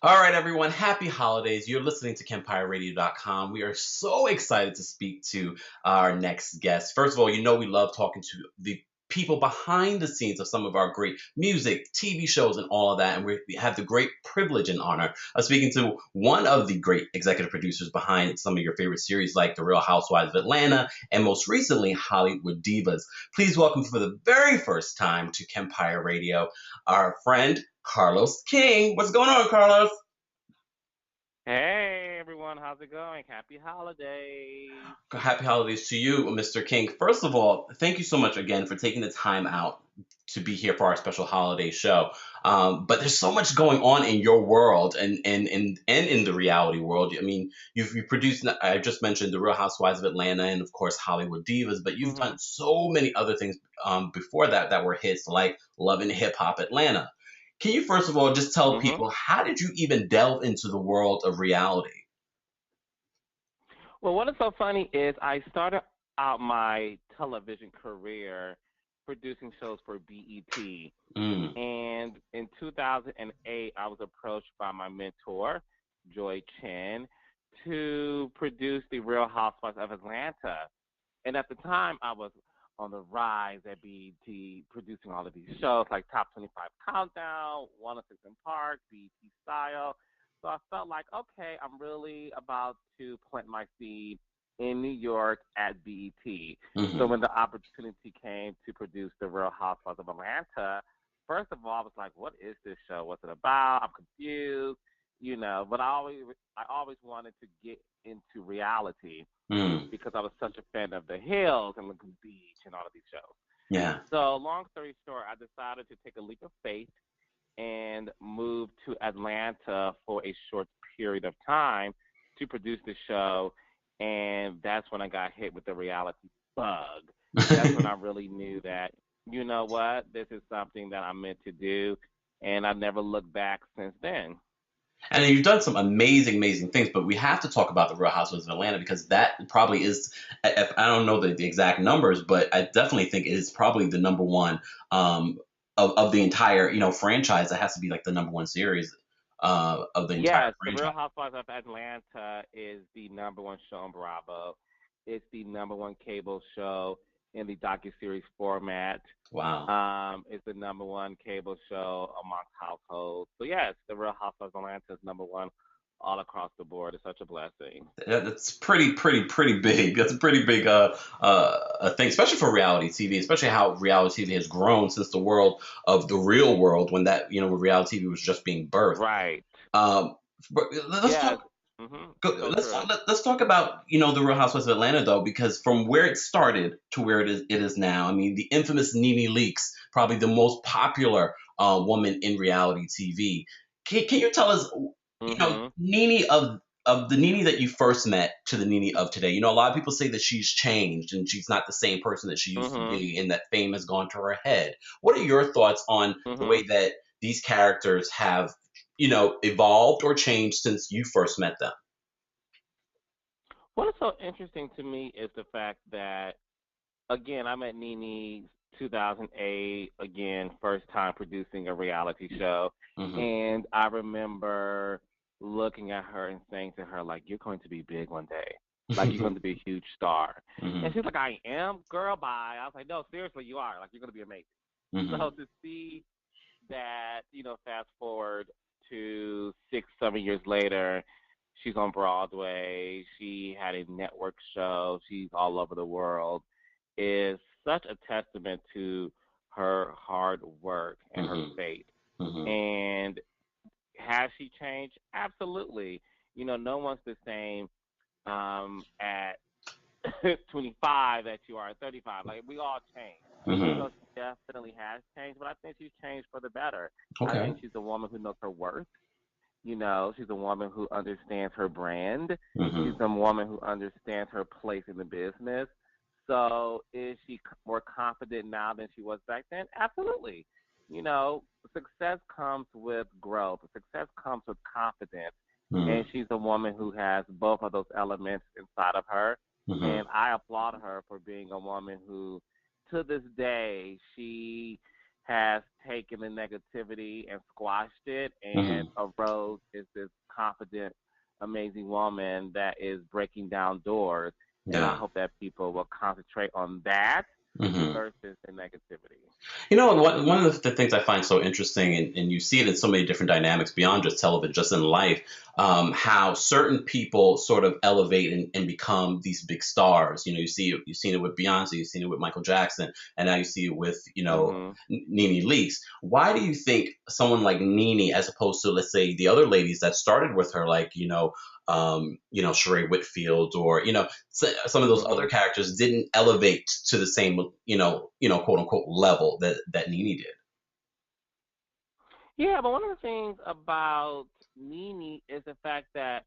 All right, everyone. Happy holidays. You're listening to KEMPIRERadio.com. We are so excited to speak to our next guest. First of all, you know we love talking to the people behind the scenes of some of our great music, TV shows, and all of that. And we have the great privilege and honor of speaking to one of the great executive producers behind some of your favorite series like The Real Housewives of Atlanta and most recently Hollywood Divas. Please welcome for the very first time to Kempire Radio our friend Carlos King. What's going on, Carlos? Hey everyone, how's it going? Happy holidays. Happy holidays to you, Mr. King. First of all, thank you so much again for taking the time out to be here for our special holiday show. But there's so much going on in your world and in the reality world. I mean, you've produced, I just mentioned The Real Housewives of Atlanta and, of course, Hollywood Divas, but you've done Mhm. so many other things before that that were hits, like Love and Hip Hop Atlanta. Can you, first of all, just tell Mhm. people how did you even delve into the world of reality? Well, what is so funny is I started out my television career producing shows for BET. Mm, And in 2008, I was approached by my mentor, Joy Chen, to produce The Real Housewives of Atlanta. And at the time, I was on the rise at BET, producing all of these shows like Top 25 Countdown, 106 in Park, BET Style. So I felt like, okay, I'm really about to plant my seed in New York at BET. So hmm when the opportunity came to produce The Real Housewives of Atlanta, first of all, I was like, what is this show? What's it about? I'm confused, but I always wanted to get into reality mm, because I was such a fan of The Hills and Lagoon Beach and all of these shows. yeah. So, long story short, I decided to take a leap of faith and move to Atlanta for a short period of time to produce the show. And that's when I got hit with the reality bug. That's when I really knew that, you know what, this is something that I'm meant to do. And I've never looked back since then. And you've done some amazing, amazing things, but we have to talk about the Real Housewives of Atlanta because that probably is, if I don't know the exact numbers, but I definitely think it is probably the number one of the entire, franchise. That has to be like the number one series of the entire Yes, The franchise. Real Housewives of Atlanta is the number one show on Bravo. It's the number one cable show in the docuseries format. Wow. It's the number one cable show amongst households. So yes, The Real Housewives of Atlanta is number one all across the board. It's such a blessing. That's pretty big. That's a pretty big a thing, especially for reality TV, especially how reality TV has grown since the world of the real world when when reality TV was just being birthed. Right. Um, but let's Yes. talk. So true. Let's talk about the Real Housewives of Atlanta though, because from where it started to where it is now. I mean, the infamous Nene Leakes, probably the most popular woman in reality TV. Can you tell us, Mhm. Nene of the Nene that you first met to the Nene of today? A lot of people say that she's changed and she's not the same person that she used to Mhm. be, and that fame has gone to her head. What are your thoughts on the way Mhm. that these characters have evolved or changed since you first met them? What is so interesting to me is the fact that again, I met Nene 2008, again, first time producing a reality show. Hmm And I remember looking at her and saying to her, like, you're going to be big one day. Like, you're going to be a huge star. And hmm she's like, I am? Girl, bye. I was like, no, seriously, you are. Like, you're going to be amazing. So hmm to see that, fast forward to 6, 7 years later, she's on Broadway. She had a network show. She's all over the world. Is such a testament to her hard work and her hmm faith. hmm And has she changed? Absolutely. No one's the same at 25 that you are at 35. Like we all change. hmm So she definitely has changed, but I think she's changed for the better. I Okay. think she's a woman who knows her worth. She's a woman who understands her brand. She's hmm a woman who understands her place in the business. So is she more confident now than she was back then? Absolutely. Success comes with growth. Success comes with confidence. And hmm she's a woman who has both of those elements inside of her. hmm And I applaud her for being a woman who, to this day, she has taken the negativity and squashed it, and Hmm. a Rose is this confident, amazing woman that is breaking down doors. And I Yeah. hope that people will concentrate on that Hmm. versus the negativity. And one of the things I find so interesting, and you see it in so many different dynamics beyond just television, just in life, how certain people sort of elevate and become these big stars. You've seen it with Beyonce, you've seen it with Michael Jackson, and now you see it with, Mhm. Nene Leakes. Why do you think someone like Nene, as opposed to, let's say, the other ladies that started with her, like, Sheree Whitfield, or, some of those other Mhm. characters didn't elevate to the same, quote unquote level that Nene did. Yeah, but one of the things about Nene is the fact that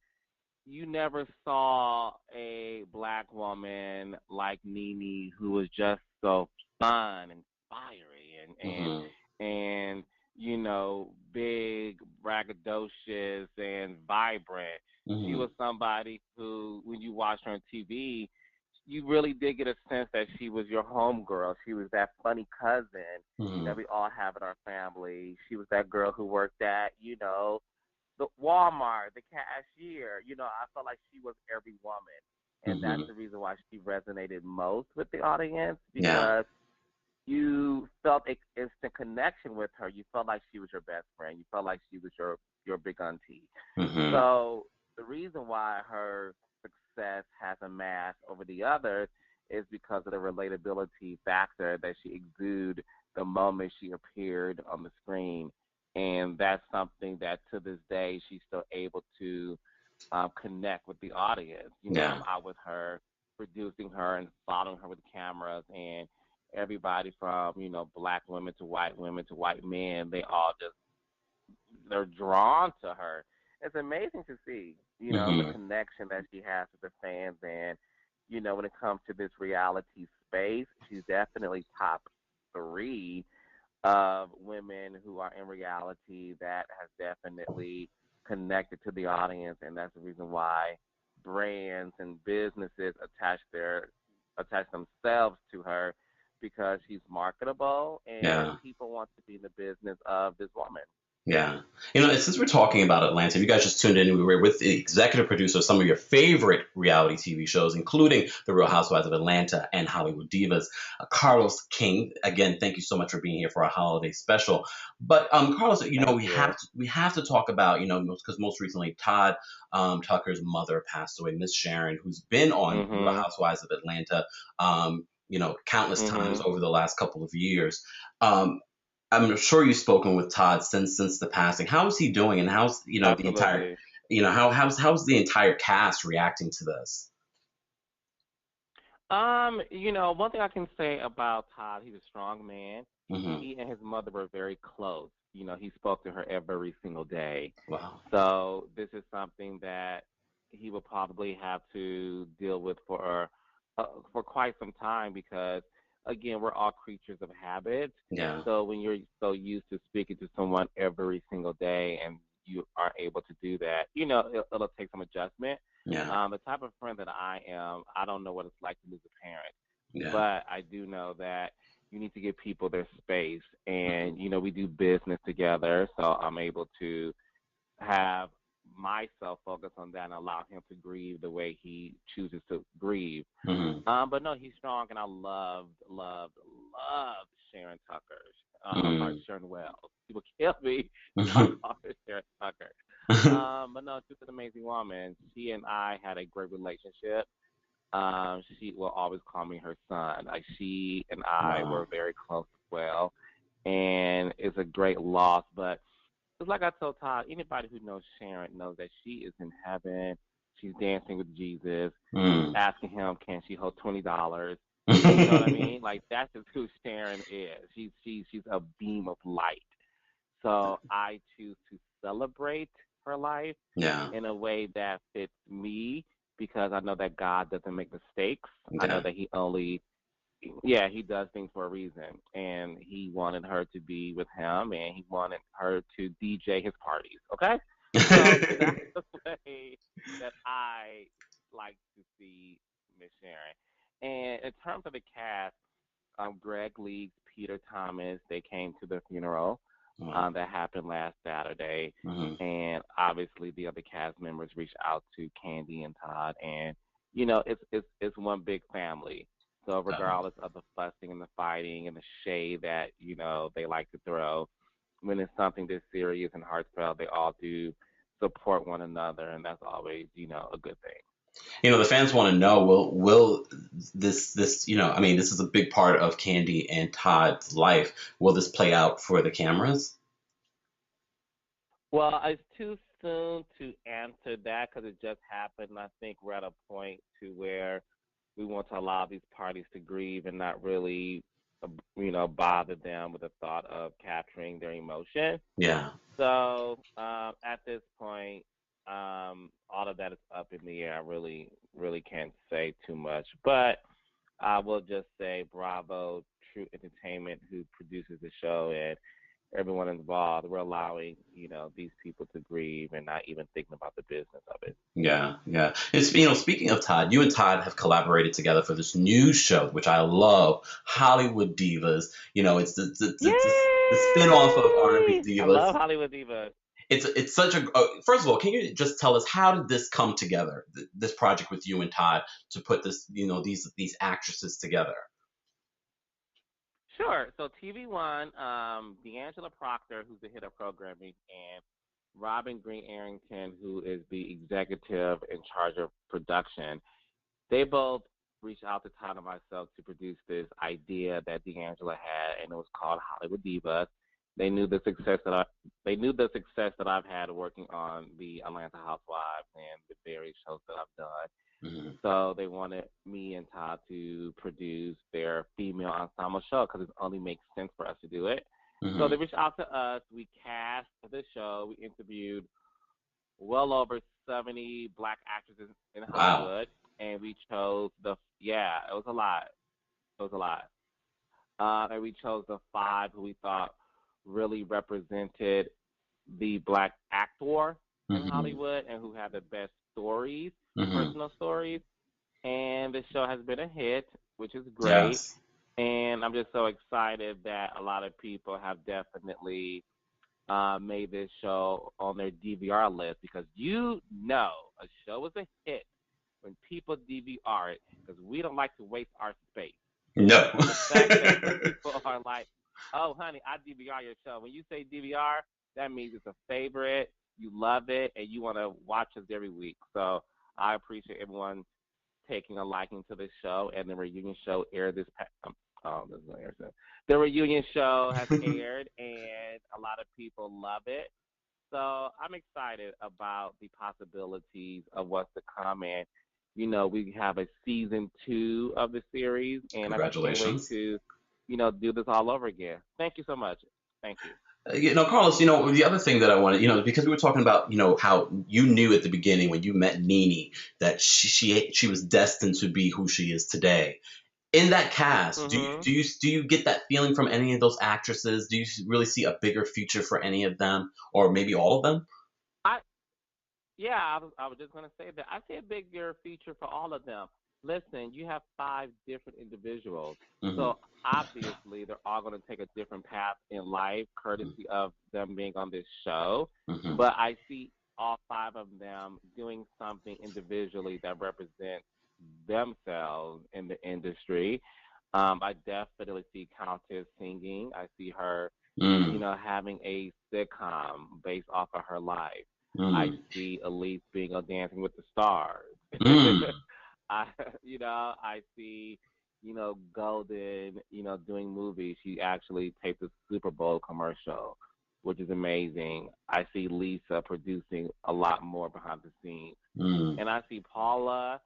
you never saw a black woman like Nene who was just so fun and fiery Hmm. and big, braggadocious and vibrant. She Hmm. was somebody who, when you watched her on TV, you really did get a sense that she was your homegirl. She was that funny cousin that Hmm. we all have in our family. She was that girl who worked at, the Walmart, the cashier. I felt like she was every woman. And that's Hmm. the reason why she resonated most with the audience, Yeah. because you felt an instant connection with her. You felt like she was your best friend. You felt like she was your big auntie. Hmm. So the reason why her success has amassed over the others is because of the relatability factor that she exuded the moment she appeared on the screen. And that's something that to this day she's still able to connect with the audience. I'm Yeah. out with her, producing her and following her with cameras, and everybody from black women to white men, they're drawn to her. It's amazing to see, the Hmm. connection that she has with the fans. And, when it comes to this reality space, she's definitely top three of women who are in reality that has definitely connected to the audience. And that's the reason why brands and businesses attach themselves to her, because she's marketable and Yeah. people want to be in the business of this woman. Yeah. Since we're talking about Atlanta, if you guys just tuned in, we were with the executive producer of some of your favorite reality TV shows, including The Real Housewives of Atlanta and Hollywood Divas, Carlos King. Again, thank you so much for being here for our holiday special. But Carlos, Thank we have you. to we have to talk about, because most recently Todd Tucker's mother passed away, Miss Sharon, who's been on The Real Mhm. Housewives of Atlanta, countless times Mhm. over the last couple of years. Um, I'm sure you've spoken with Todd since the passing. How is he doing, and how's the entire Absolutely. how's the entire cast reacting to this? One thing I can say about Todd, he's a strong man. Hmm. He and his mother were very close. He spoke to her every single day. Wow. So this is something that he will probably have to deal with for quite some time, because again, we're all creatures of habit. Yeah. So when you're so used to speaking to someone every single day and you are able to do that, it'll take some adjustment. Yeah. The type of friend that I am, I don't know what it's like to lose a parent, Yeah. but I do know that you need to give people their space. Hmm. And, we do business together, so I'm able to have myself focus on that and allow him to grieve the way he chooses to grieve. Hmm. But no, he's strong, and I loved Sharon Tucker. I'm sorry, Hmm. Sharon Wells. People kill me if I call her Sharon Tucker. But no, she's an amazing woman. She and I had a great relationship. She will always call me her son. Like, she and I Wow. were very close as well, and it's a great loss. But it's like I told Todd, anybody who knows Sharon knows that she is in heaven. She's dancing with Jesus. She's Mm. asking him, can she hold $20? You know what I mean? Like, that's just who Sharon is. She's a beam of light. So I choose to celebrate her life Yeah. in a way that fits me, because I know that God doesn't make mistakes. I know Yeah. that yeah, he does things for a reason. And he wanted her to be with him, and he wanted her to DJ his parties. Okay? So that's the way that I like to see Miss Sharon. And in terms of the cast, Greg Leakes, Peter Thomas, they came to the funeral Mm-hmm. that happened last Saturday. Mm-hmm. And obviously the other cast members reached out to Candy and Todd, and it's one big family. So regardless of the fussing and the fighting and the shade that they like to throw, when it's something this serious and heartfelt, they all do support one another, and that's always a good thing. The fans want to know, will this I mean, this is a big part of Candy and Todd's life. Will this play out for the cameras? Well, it's too soon to answer that because it just happened. I think we're at a point to where we want to allow these parties to grieve and not really, bother them with the thought of capturing their emotion. Yeah. So at this point, all of that is up in the air. I really, really can't say too much, but I will just say bravo, True Entertainment, who produces the show, and everyone involved. We're allowing these people to grieve and not even thinking about the business of it. Yeah, yeah. It's speaking of Todd, you and Todd have collaborated together for this new show, which I love, Hollywood Divas. The spin-off of R&B Yay! I Divas. love Hollywood Divas. It's such a first of all, can you just tell us how did this come together? This project with you and Todd to put this, these actresses together. Sure. So TV One, D'Angela Proctor, who's the head of programming, and Robin Green Arrington, who is the executive in charge of production, they both reached out to Todd and myself to produce this idea that D'Angela had, and it was called Hollywood Divas. They knew the success that I've had working on the Atlanta Housewives and the various shows that I've done. Mm-hmm. So they wanted me and Todd to produce their female ensemble show because it only makes sense for us to do it. Mm-hmm. So they reached out to us. We cast the show. We interviewed well over 70 black actresses in Hollywood, and we chose it was a lot. It was a lot. And we chose the 5 who we thought really represented the black actor in Hollywood and who had the best stories, personal stories. And the show has been a hit, which is great. Yes. And I'm just so excited that a lot of people have definitely made this show on their DVR list because a show is a hit when people DVR it because we don't like to waste our space. No. The fact that people are like, oh, honey, I DVR your show. When you say DVR, that means it's a favorite, you love it, and you want to watch us every week. So I appreciate everyone taking a liking to this show, and the reunion show aired this past. This is not air. The reunion show has aired, and a lot of people love it. So I'm excited about the possibilities of what's to come, and we have a season 2 of the series, and I can't wait to do this all over again. Thank you so much. Thank you. Carlos, the other thing that I wanted, because we were talking about, how you knew at the beginning when you met Nene that she was destined to be who she is today. In that cast, do you get that feeling from any of those actresses? Do you really see a bigger future for any of them, or maybe all of them? I was just going to say that I see a bigger future for all of them. Listen, you have 5 different individuals. So obviously they're all going to take a different path in life, courtesy of them being on this show. But I see all 5 of them doing something individually that represents themselves in the industry. I definitely see Countess singing. I see her, having a sitcom based off of her life. I see Elise being on Dancing with the Stars. I see, Golden, doing movies. She actually taped a Super Bowl commercial, which is amazing. I see Lisa producing a lot more behind the scenes. And I see Paula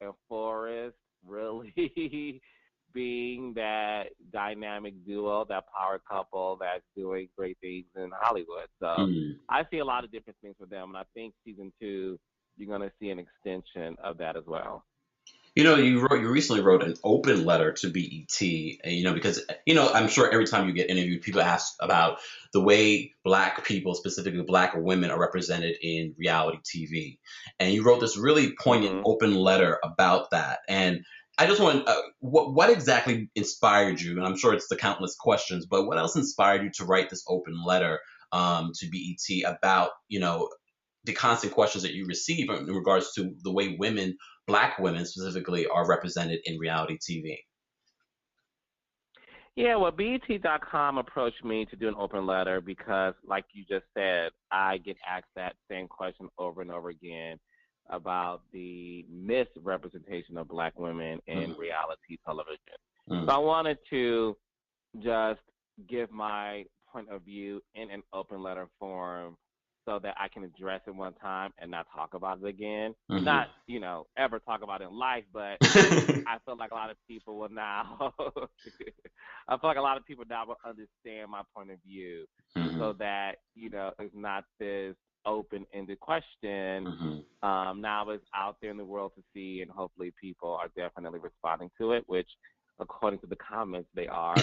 and Forrest really being that dynamic duo, that power couple that's doing great things in Hollywood. So I see a lot of different things for them, and I think season 2, you're going to see an extension of that as well. You recently wrote an open letter to BET, because I'm sure every time you get interviewed, people ask about the way Black people, specifically Black women, are represented in reality TV, and you wrote this really poignant open letter about that. And I just want what exactly inspired you, and I'm sure it's the countless questions, but what else inspired you to write this open letter to BET about the constant questions that you receive in regards to the way women, Black women specifically, are represented in reality TV. Yeah, well, BET.com approached me to do an open letter because, like you just said, I get asked that same question over and over again about the misrepresentation of Black women in Mm-hmm. reality television. So Mm-hmm. I wanted to just give my point of view in an open letter form so that I can address it one time and not talk about it again. Not, ever talk about it in life, but I feel like a lot of people will now. I feel like a lot of people now will understand my point of view, Mm-hmm. so that it's not this open-ended question. Mm-hmm. Now it's out there in the world to see, and hopefully people are definitely responding to it, which, according to the comments, they are.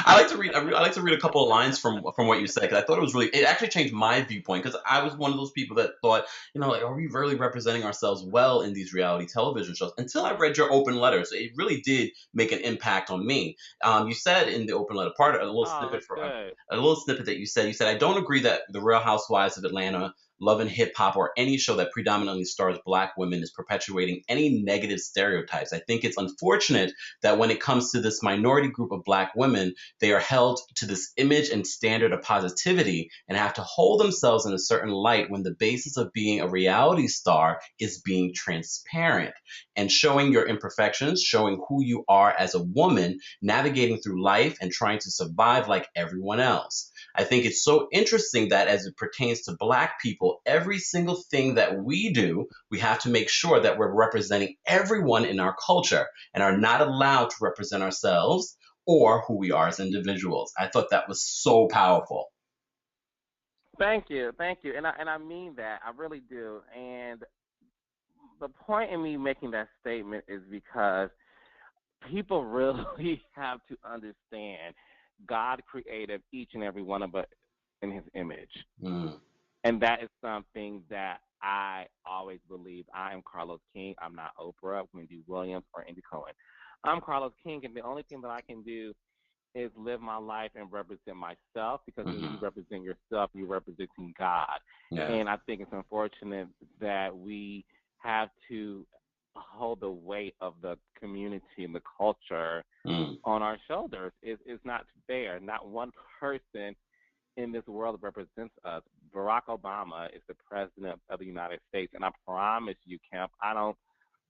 I like to read. I like to read a couple of lines from what you said because I thought it was really. It actually changed my viewpoint because I was one of those people that thought, like, are we really representing ourselves well in these reality television shows? Until I read your open letter, so it really did make an impact on me. You said in the open letter part, Oh, that's good. a little snippet that you said. You said, I don't agree that the Real Housewives of Atlanta, Love and Hip Hop, or any show that predominantly stars Black women is perpetuating any negative stereotypes. I think it's unfortunate that when it comes to this minority group of Black women, they are held to this image and standard of positivity and have to hold themselves in a certain light when the basis of being a reality star is being transparent and showing your imperfections, showing who you are as a woman, navigating through life and trying to survive like everyone else. I think it's so interesting that as it pertains to Black people, every single thing that we do, we have to make sure that we're representing everyone in our culture and are not allowed to represent ourselves or who we are as individuals. I thought that was so powerful. Thank you, and I mean that. I really do. And the point in me making that statement is because people really have to understand God created each and every one of us in His image, Mm, and that is something that I always believe. I am Carlos King. I'm not Oprah, Wendy Williams, or Andy Cohen. I'm Carlos King, and the only thing that I can do is live my life and represent myself, because when you hmm. represent yourself, you're representing God. Yeah. And I think it's unfortunate that we have to hold the weight of the community and the culture Mm, on our shoulders. It's not fair. Not one person in this world represents us. Barack Obama is the president of the United States, and I promise you, Kemp, I don't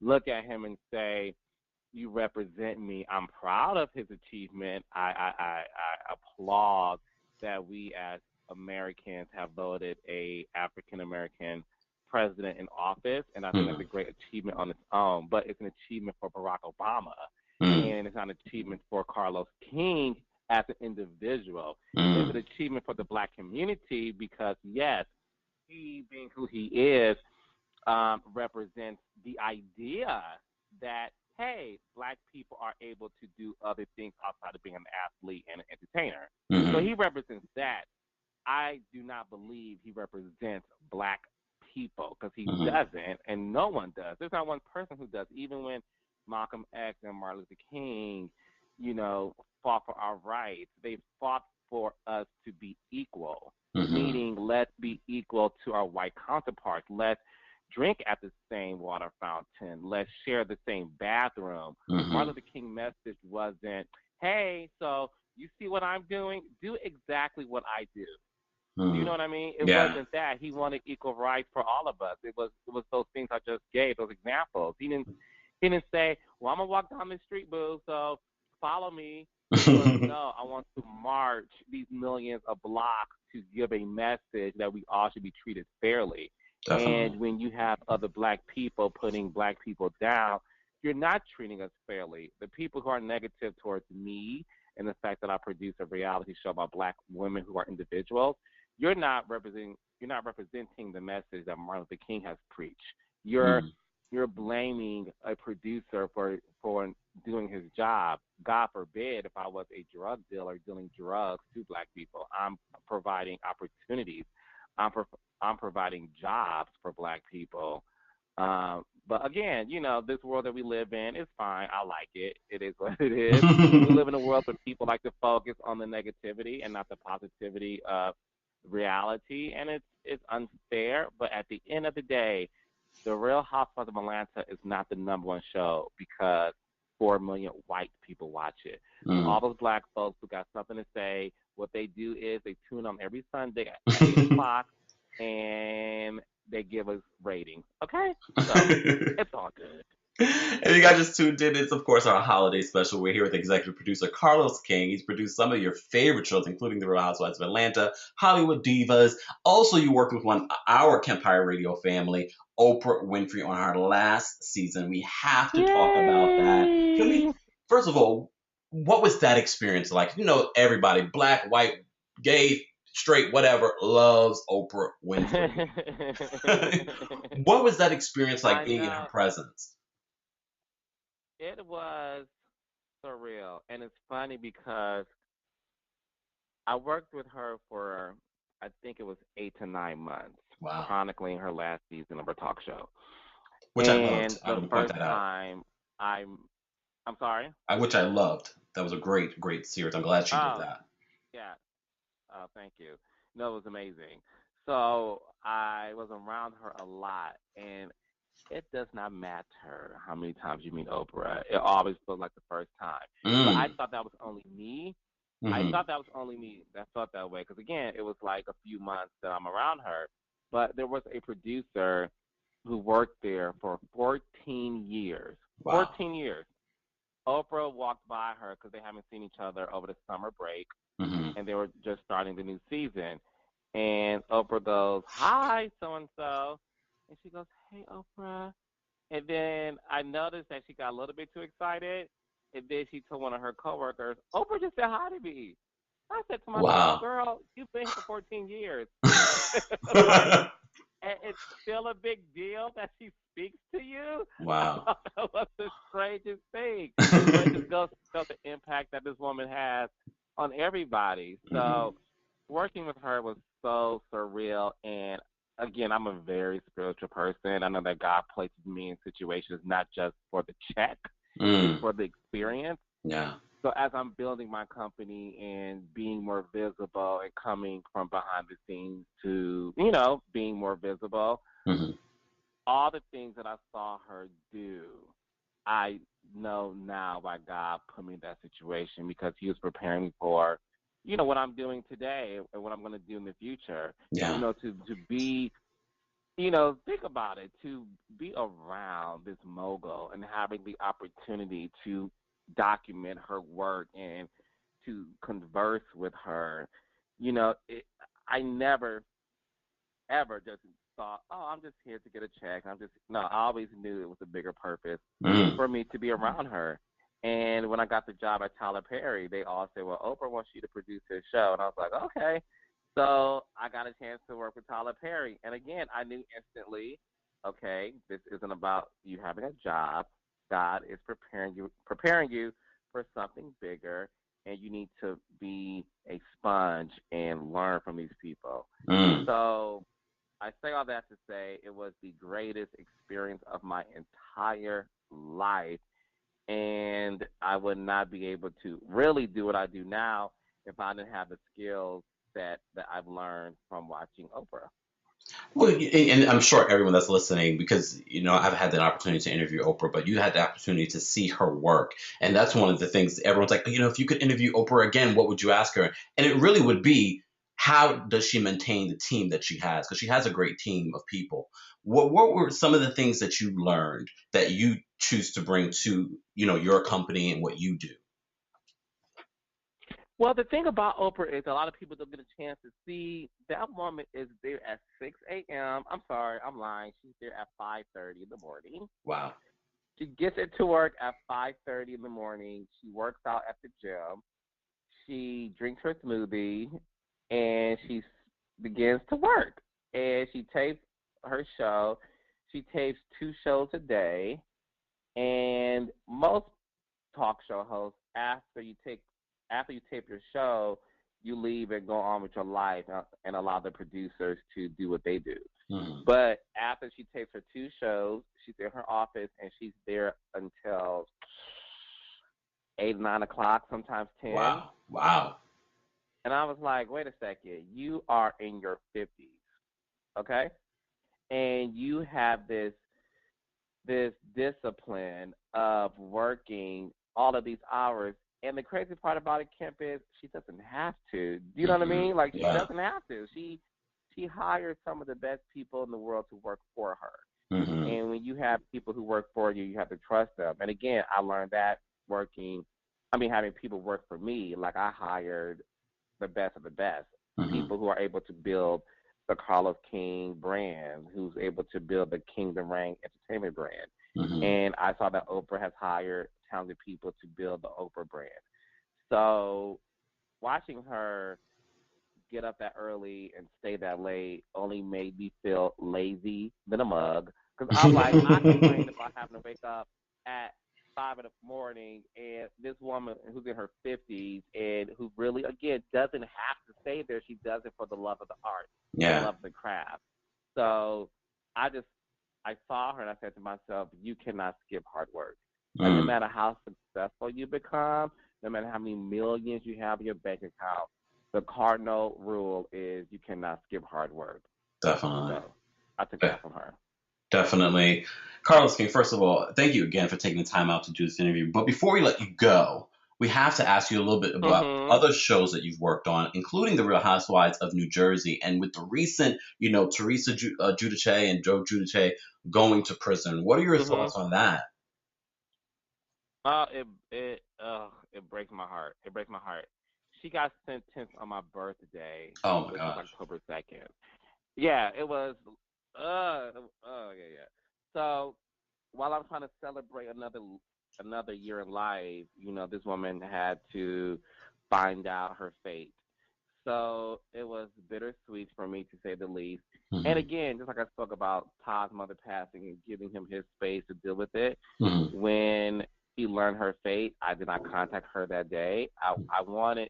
look at him and say, "You represent me." I'm proud of his achievement. I applaud that we as Americans have voted a African American president in office, and I think that's a mm, great achievement on its own. But it's an achievement for Barack Obama, mm, and it's not an achievement for Carlos King as an individual. It's an mm, achievement for the Black community because, yes, he, being who he is, represents the idea that, hey, Black people are able to do other things outside of being an athlete and an entertainer. So mm, he represents that. I do not believe he represents Black people, because he mm, doesn't, and no one does. There's not one person who does. Even when Malcolm X and Martin Luther King, fought for our rights, they fought for us to be equal, mm, meaning let's be equal to our white counterparts. Let's drink at the same water fountain. Let's share the same bathroom. Martin mm, Luther King message wasn't, hey, so you see what I'm doing? Do exactly what I do. Do you know mm. what I mean? It Yeah. wasn't that. He wanted equal rights for all of us. It was those things I just gave, those examples. He didn't say, well, I'm gonna walk down the street, boo, so follow me. It was, no, I want to march these millions of blocks to give a message that we all should be treated fairly. Definitely. And when you have other Black people putting Black people down, you're not treating us fairly. The people who are negative towards me and the fact that I produce a reality show about Black women who are individuals, you're not representing the message that Martin Luther King has preached. You're Mm, you're blaming a producer for doing his job. God forbid if I was a drug dealer dealing drugs to Black people. I'm providing opportunities. I'm pro- I'm providing jobs for Black people. But again, this world that we live in is fine. I like it. It is what it is. We live in a world where people like to focus on the negativity and not the positivity of reality, and it's unfair. But at the end of the day, the Real Housewives of Atlanta is not the number one show because 4 million white people watch it. So Mm. all those black folks who got something to say, what they do is they tune on every Sunday at 8 o'clock, and they give us ratings. Okay, so it's all good. And you guys just tuned in. It's, of course, our holiday special. We're here with executive producer Carlos King. He's produced some of your favorite shows, including The Real Housewives of Atlanta, Hollywood Divas. Also, you worked with our Kempire Radio family, Oprah Winfrey, on our last season. We have to talk about that. Can we, Yay! first of all, what was that experience like? Everybody, black, white, gay, straight, whatever, loves Oprah Winfrey. What was that experience like I being in her know presence? it was surreal, and it's funny because I worked with her for I think it was 8 to 9 months, Wow. chronicling her last season of her talk show. Which I loved. And I the want to point first that out. time I'm sorry. Which I loved. That was a great, great series. I'm glad she did Oh that. yeah. Oh, thank you. No, it was amazing. So I was around her a lot, and it does not matter how many times you meet Oprah. It always feels like the first time. But I Mm. thought that was only me. I Hmm. thought that was only me that felt that way because again, it was like a few months that I'm around her. But there was a producer who worked there for 14 years. Wow. 14 years. Oprah walked by her because they haven't seen each other over the summer break, Hmm. and they were just starting the new season. And Oprah goes, "Hi, so and so," and she goes, "Hey, Oprah." And then I noticed that she got a little bit too excited, and then she told one of her coworkers, "Oprah just said hi to me." I said to myself, Wow. "Girl, you've been here for 14 years." Like, and it's still a big deal that she speaks to you. I Wow. thought that was the strangest thing, but it just goes to show the impact that this woman has on everybody. Hmm. So working with her was so surreal, and again, I'm a very spiritual person. I know that God places me in situations not just for the check, it's Mm. for the experience. Yeah. So as I'm building my company and being more visible and coming from behind the scenes to, being more visible, Hmm. all the things that I saw her do, I know now why God put me in that situation because He was preparing me for, what I'm doing today and what I'm going to do in the future. Yeah. To be, think about it, to be around this mogul and having the opportunity to document her work and to converse with her, I never ever just thought, oh, I'm just here to get a check. No, I always knew it was a bigger purpose Mm. for me to be around her. And when I got the job at Tyler Perry, they all said, well, Oprah wants you to produce his show. And I was like, okay. So I got a chance to work with Tyler Perry. And again, I knew instantly, okay, this isn't about you having a job. God is preparing you for something bigger, and you need to be a sponge and learn from these people. Mm. So I say all that to say it was the greatest experience of my entire life, and I would not be able to really do what I do now if I didn't have the skills that I've learned from watching Oprah. Well, and I'm sure everyone that's listening, because I've had the opportunity to interview Oprah, but you had the opportunity to see her work, and that's one of the things everyone's like, if you could interview Oprah again, what would you ask her? And it really would be, how does she maintain the team that she has? Because she has a great team of people. What were some of the things that you learned that you choose to bring to your company and what you do? Well, the thing about Oprah is a lot of people don't get a chance to see that woman is there at 6 a.m. I'm sorry, I'm lying. She's there at 5:30 in the morning. Wow. She gets into work at 5:30 in the morning. She works out at the gym. She drinks her smoothie, and she begins to work. And she tapes her show. She tapes 2 shows a day. And most talk show hosts, after you tape your show, you leave and go on with your life and allow the producers to do what they do. Hmm. But after she takes her 2 shows, she's in her office and she's there until 8, 9 o'clock, sometimes 10. Wow. Wow. And I was like, wait a second, you are in your 50s, okay? And you have this discipline of working all of these hours. And the crazy part about it, Kemp, is she doesn't have to. Do you know what I mean? Like, she doesn't have to. She hires some of the best people in the world to work for her. And when you have people who work for you, you have to trust them. And again, I learned that having people work for me. Like, I hired the best of the best, people who are able to build the Carlos King brand, who's able to build the Kingdom Reign Entertainment brand. And I saw that Oprah has hired talented people to build the Oprah brand. So watching her get up that early and stay that late only made me feel lazy than a mug. Because I'm like, I complained about having to wake up at 5 in the morning, and this woman who's in her 50s and who really, again, doesn't have to stay there. She does it for the love of the art, the love of the craft. So I saw her and I said to myself, you cannot skip hard work. And no matter how successful you become, no matter how many millions you have in your bank account, the cardinal rule is you cannot skip hard work. Definitely. So I took that from her. Definitely. Carlos King, first of all, thank you again for taking the time out to do this interview. But before we let you go, we have to ask you a little bit about other shows that you've worked on, including The Real Housewives of New Jersey. And with the recent, Teresa Giudice and Joe Giudice going to prison, what are your thoughts on that? It breaks my heart. It breaks my heart. She got sentenced on my birthday, which was October 2nd. Yeah, it was. Yeah. So while I'm trying to celebrate another year in life, this woman had to find out her fate. So it was bittersweet for me, to say the least. And again, just like I spoke about Todd's mother passing and giving him his space to deal with it, when he learned her fate, I did not contact her that day. I wanted,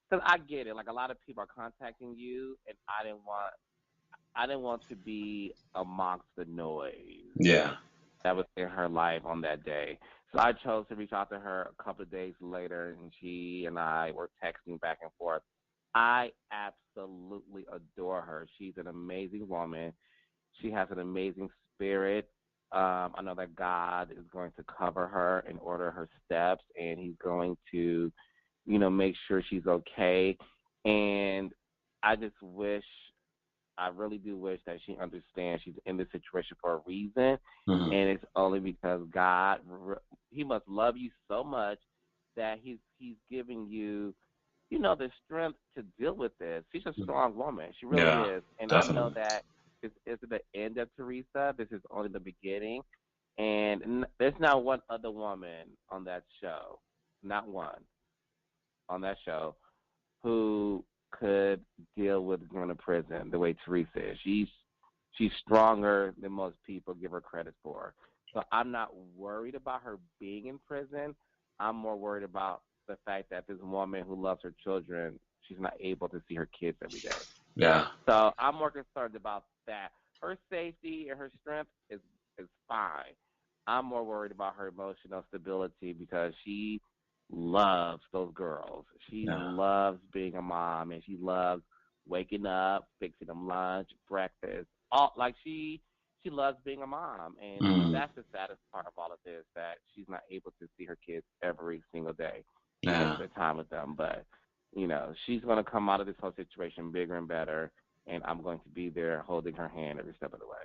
because I get it. Like, a lot of people are contacting you, and I didn't want to be amongst the noise. Yeah. That was in her life on that day. So I chose to reach out to her a couple of days later, and she and I were texting back and forth. I absolutely adore her. She's an amazing woman. She has an amazing spirit. I know that God is going to cover her and order her steps, and he's going to, make sure she's okay. And I really do wish that she understands she's in this situation for a reason, and it's only because God, he must love you so much that he's giving you, the strength to deal with this. She's a strong woman. She really is. And definitely. I know that this isn't the end of Teresa. This is only the beginning. And there's not one other woman on that show, not one, on that show, who could deal with going to prison the way Teresa is. She's stronger than most people give her credit for. So I'm not worried about her being in prison. I'm more worried about the fact that this woman who loves her children, she's not able to see her kids every day. Yeah. So I'm more concerned about that. Her safety and her strength is fine. I'm more worried about her emotional stability, because she loves those girls. She loves being a mom, and she loves waking up, fixing them lunch, breakfast. She loves being a mom, and that's the saddest part of all of this, that she's not able to see her kids every single day and spend time with them. But she's going to come out of this whole situation bigger and better, and I'm going to be there holding her hand every step of the way.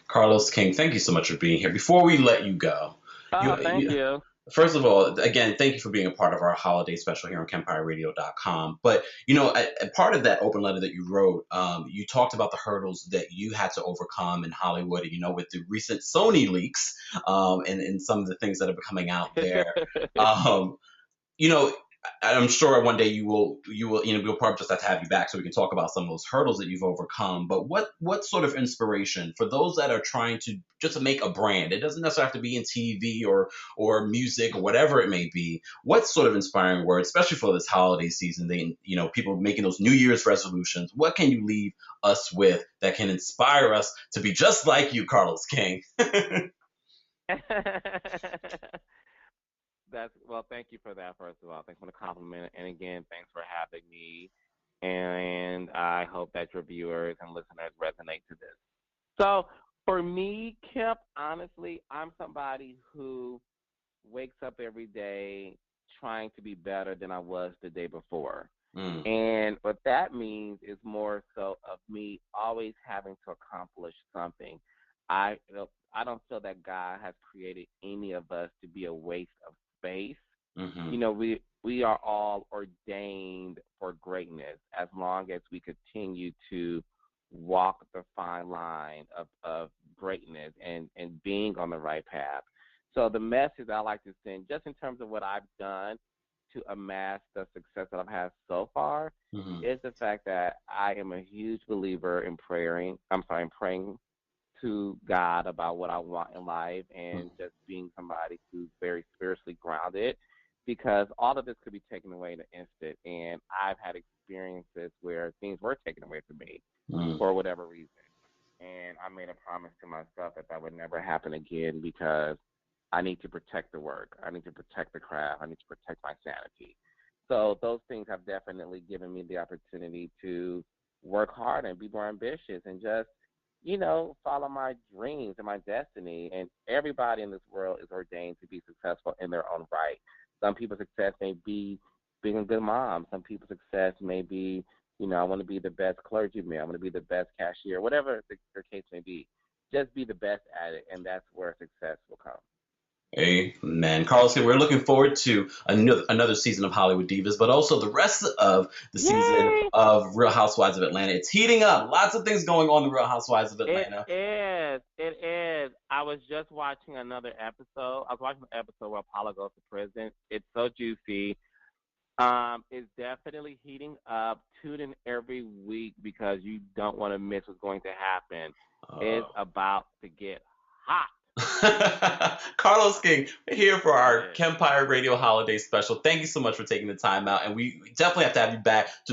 Carlos King, thank you so much for being here. Before we let you go, thank you. First of all, again, thank you for being a part of our holiday special here on KEMPIRERadio.com. But, a part of that open letter that you wrote, you talked about the hurdles that you had to overcome in Hollywood, with the recent Sony leaks, and some of the things that are coming out there. I'm sure one day we'll probably just have to have you back so we can talk about some of those hurdles that you've overcome. But what sort of inspiration for those that are trying to just to make a brand? It doesn't necessarily have to be in TV or music or whatever it may be. What sort of inspiring words, especially for this holiday season, people making those New Year's resolutions. What can you leave us with that can inspire us to be just like you, Carlos King? Well, thank you for that, first of all. Thanks for the compliment. And again, thanks for having me. And I hope that your viewers and listeners resonate to this. So, for me, Kemp, honestly, I'm somebody who wakes up every day trying to be better than I was the day before. Mm, And what that means is more so of me always having to accomplish something. I don't feel that God has created any of us to be a waste of space. hmm We are all ordained for greatness as long as we continue to walk the fine line of greatness and being on the right path. So the message I like to send, just in terms of what I've done to amass the success that I've had so far, hmm is the fact that I am a huge believer in praying. In praying to God about what I want in life and just being somebody who's very spiritually grounded, because all of this could be taken away in an instant. And I've had experiences where things were taken away from me mm. for whatever reason. And I made a promise to myself that that would never happen again, because I need to protect the work. I need to protect the craft. I need to protect my sanity. So those things have definitely given me the opportunity to work hard and be more ambitious and just, follow my dreams and my destiny. And everybody in this world is ordained to be successful in their own right. Some people's success may be being a good mom. Some people's success may be, I want to be the best clergyman. I want to be the best cashier, whatever the case may be. Just be the best at it, and that's where success will come. Amen. Carlos, we're looking forward to another season of Hollywood Divas, but also the rest of the season Yay! of Real Housewives of Atlanta. It's heating up. Lots of things going on in the Real Housewives of It Atlanta. is. It is. I was just watching another episode. I was watching an episode where Apollo goes to prison. It's so juicy. It's definitely heating up. Tune in every week because you don't want to miss what's going to happen. It's Oh. about to get hot. Carlos King, we're here for our Yeah. KEMPIRE Radio Holiday Special. Thank you so much for taking the time out, and we definitely have to have you back to